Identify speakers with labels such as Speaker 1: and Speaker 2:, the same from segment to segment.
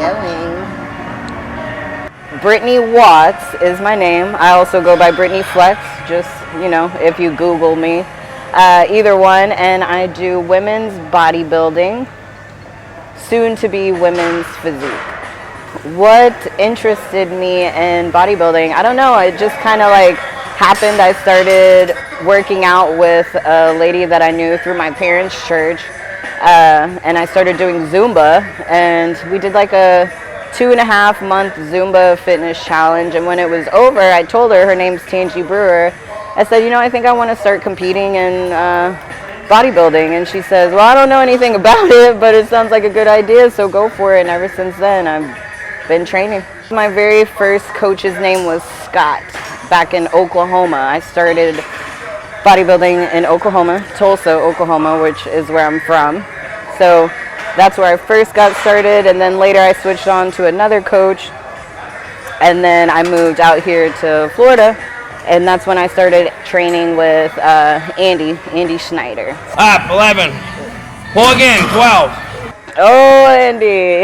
Speaker 1: going. Brittany Watts is my name. I also go by Brittany Flex, just, you know, if you Google me. Either one, and I do women's bodybuilding, soon to be women's physique. What interested me in bodybuilding? I don't know, it just kind of like happened. I started working out with a lady that I knew through my parents' church, and I started doing Zumba, and we did like a 2.5 month Zumba fitness challenge, and when it was over, I told her name's Tangi Brewer. I said, you know, I think I want to start competing in bodybuilding, and she says, well, I don't know anything about it, but it sounds like a good idea, so go for it. And ever since then, I've been training. My very first coach's name was Scott, back in Oklahoma. I started bodybuilding in Oklahoma, Tulsa, Oklahoma, which is where I'm from. So that's where I first got started, and then later I switched on to another coach, and then I moved out here to Florida, and that's when I started training with Andy Schneider.
Speaker 2: Up, 11. Pull again, 12.
Speaker 1: Oh, Andy.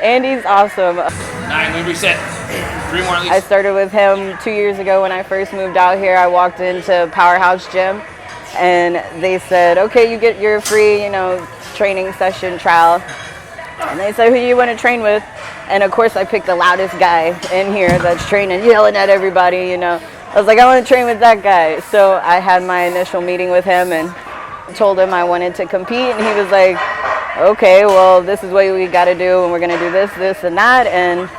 Speaker 1: Andy's awesome.
Speaker 2: 9, we reset. 3 more at least.
Speaker 1: I started with him 2 years ago when I first moved out here. I walked into Powerhouse Gym, and they said, okay, you get your free, you know, training session trial. And they said, who do you want to train with? And of course I picked the loudest guy in here that's training, yelling at everybody, you know. I was like, I want to train with that guy. So I had my initial meeting with him and told him I wanted to compete, and he was like, okay, well, this is what we got to do, and we're going to do this, and that, and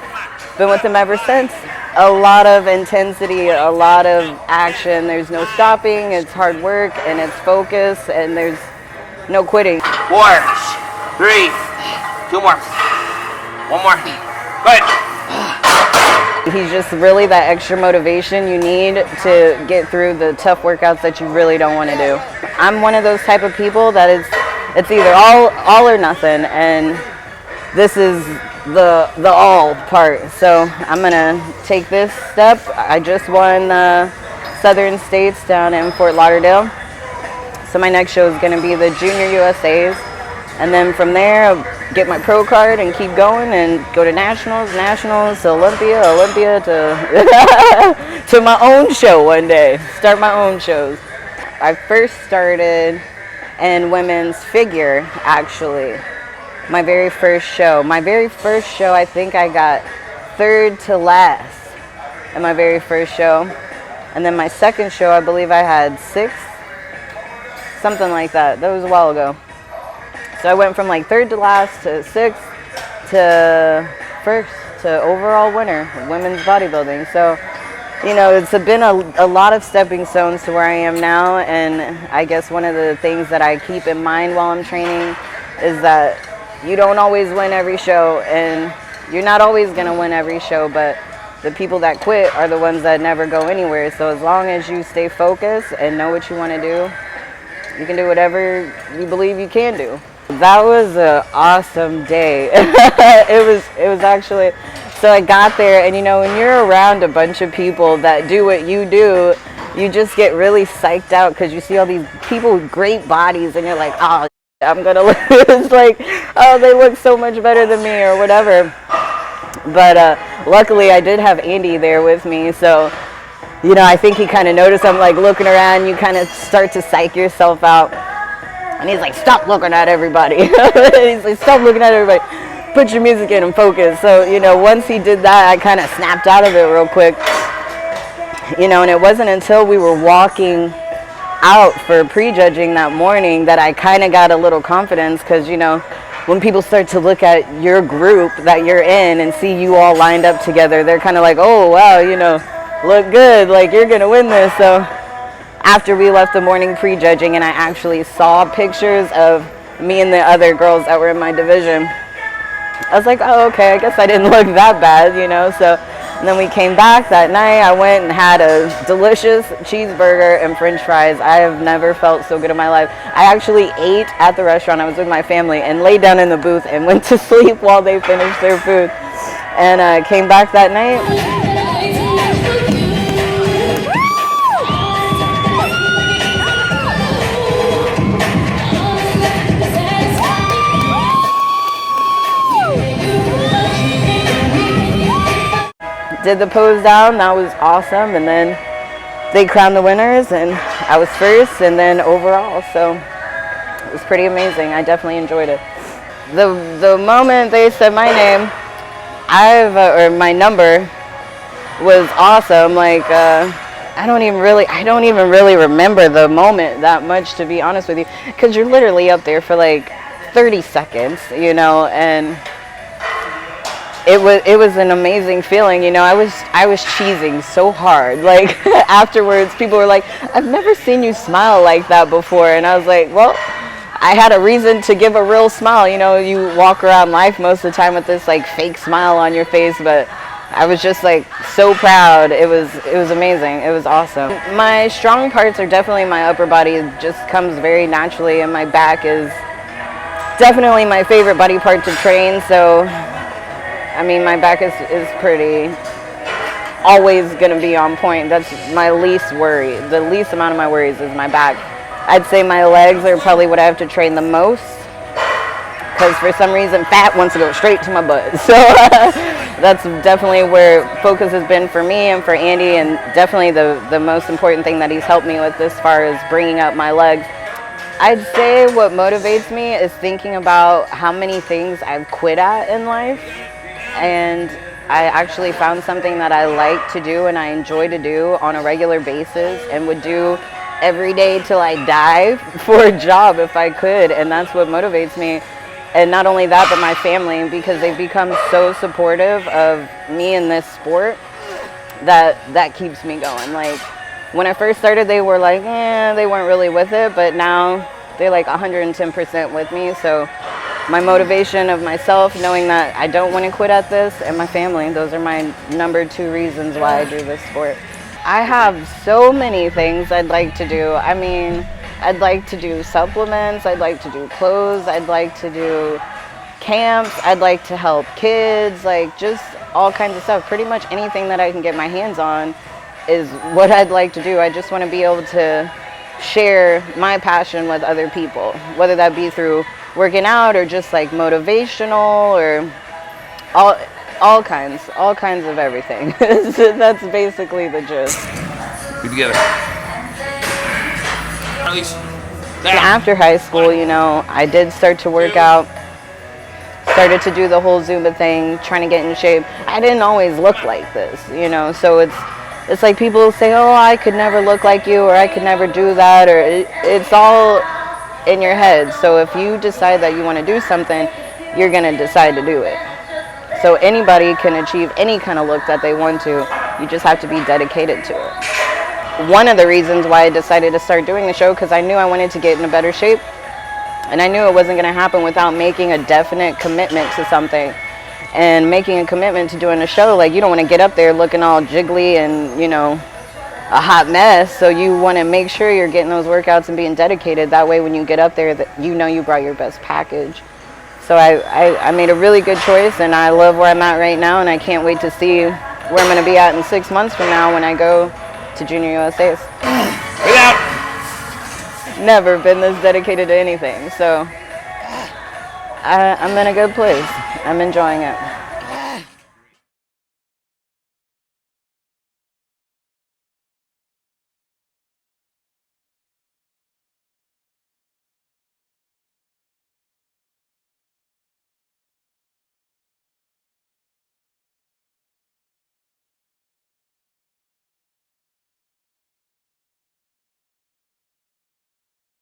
Speaker 1: been with him ever since. A lot of intensity, a lot of action. There's no stopping. It's hard work, and it's focus, and there's no quitting.
Speaker 2: 4, 3, 2 more. 1 more. Good.
Speaker 1: He's just really that extra motivation you need to get through the tough workouts that you really don't want to do. I'm one of those type of people that it's either all or nothing, and this is the all part. So I'm gonna take this step. I just won Southern States down in Fort Lauderdale, so my next show is gonna be the Junior USA's, and then from there I'll get my pro card and keep going and go to nationals to Olympia to to my own show one day. Start my own shows. I first started in women's figure, actually. My very first show, I think I got 3rd to last in my very first show. And then my second show, I believe I had 6th, something like that. That was a while ago. So I went from like 3rd to last to 6th to 1st to overall winner of women's bodybuilding. So, you know, it's been a lot of stepping stones to where I am now. And I guess one of the things that I keep in mind while I'm training is that you don't always win every show, and you're not always going to win every show, but the people that quit are the ones that never go anywhere. So as long as you stay focused and know what you want to do, you can do whatever you believe you can do. That was an awesome day. It was actually, so I got there, and you know, when you're around a bunch of people that do what you do, you just get really psyched out because you see all these people with great bodies, and you're like, oh, I'm gonna lose. Like, oh, they look so much better than me or whatever. But luckily I did have Andy there with me, so you know, I think he kind of noticed I'm like looking around. You kind of start to psych yourself out, and he's like, stop looking at everybody. He's like, stop looking at everybody, put your music in and focus. So, you know, once he did that, I kind of snapped out of it real quick, you know. And it wasn't until we were walking out for prejudging that morning that I kind of got a little confidence, because, you know, when people start to look at your group that you're in and see you all lined up together, they're kind of like, oh wow, you know, look good, like you're gonna win this. So after we left the morning prejudging and I actually saw pictures of me and the other girls that were in my division, I was like, oh, okay, I guess I didn't look that bad, you know. So and then we came back that night. I went and had a delicious cheeseburger and french fries. I have never felt so good in my life. I actually ate at the restaurant. I was with my family and laid down in the booth and went to sleep while they finished their food. And came back that night. did the pose down. That was awesome. And then they crowned the winners, and I was first, and then overall. So it was pretty amazing. I definitely enjoyed it. The moment they said my name, or my number, was awesome. Like I don't even really remember the moment that much, to be honest with you, because you're literally up there for like 30 seconds, you know, and it was an amazing feeling, you know. I was cheesing so hard. Like afterwards, people were like, "I've never seen you smile like that before," and I was like, "Well, I had a reason to give a real smile." You know, you walk around life most of the time with this like fake smile on your face, but I was just like so proud. It was amazing. It was awesome. My strong parts are definitely my upper body. It just comes very naturally, and my back is definitely my favorite body part to train. So I mean, my back is pretty always gonna be on point. That's my least worry. The least amount of my worries is my back. I'd say my legs are probably what I have to train the most, because for some reason fat wants to go straight to my butt. So that's definitely where focus has been for me and for Andy, and definitely the most important thing that he's helped me with as far as bringing up my legs. I'd say what motivates me is thinking about how many things I've quit at in life, and I actually found something that I like to do and I enjoy to do on a regular basis, and would do every day till I die for a job if I could. And that's what motivates me. And not only that, but my family, because they've become so supportive of me in this sport that keeps me going. Like when I first started, they were like, they weren't really with it, but now they're like 110% with me. So my motivation of myself, knowing that I don't want to quit at this, and my family, those are my number 2 reasons why I do this sport. I have so many things I'd like to do. I mean, I'd like to do supplements, I'd like to do clothes, I'd like to do camps, I'd like to help kids, like just all kinds of stuff. Pretty much anything that I can get my hands on is what I'd like to do. I just want to be able to share my passion with other people, whether that be through working out or just like motivational, or all kinds of everything. So that's basically the gist.
Speaker 2: Be together. Release.
Speaker 1: After high school, you know, I did start to work out, started to do the whole Zumba thing, trying to get in shape. I didn't always look like this, you know, so it's like people say, oh, I could never look like you, or I could never do that, or it's all in your head. So if you decide that you want to do something, you're going to decide to do it. So anybody can achieve any kind of look that they want to. You just have to be dedicated to it. One of the reasons why I decided to start doing the show, because I knew I wanted to get in a better shape, and I knew it wasn't going to happen without making a definite commitment to something. And making a commitment to doing a show, like you don't want to get up there looking all jiggly and, you know, a hot mess. So you want to make sure you're getting those workouts and being dedicated. That way when you get up there, that you know you brought your best package. So I made a really good choice, and I love where I'm at right now, and I can't wait to see where I'm going to be at in 6 months from now when I go to Junior USA's. Never been this dedicated to anything, so I'm in a good place. I'm enjoying it.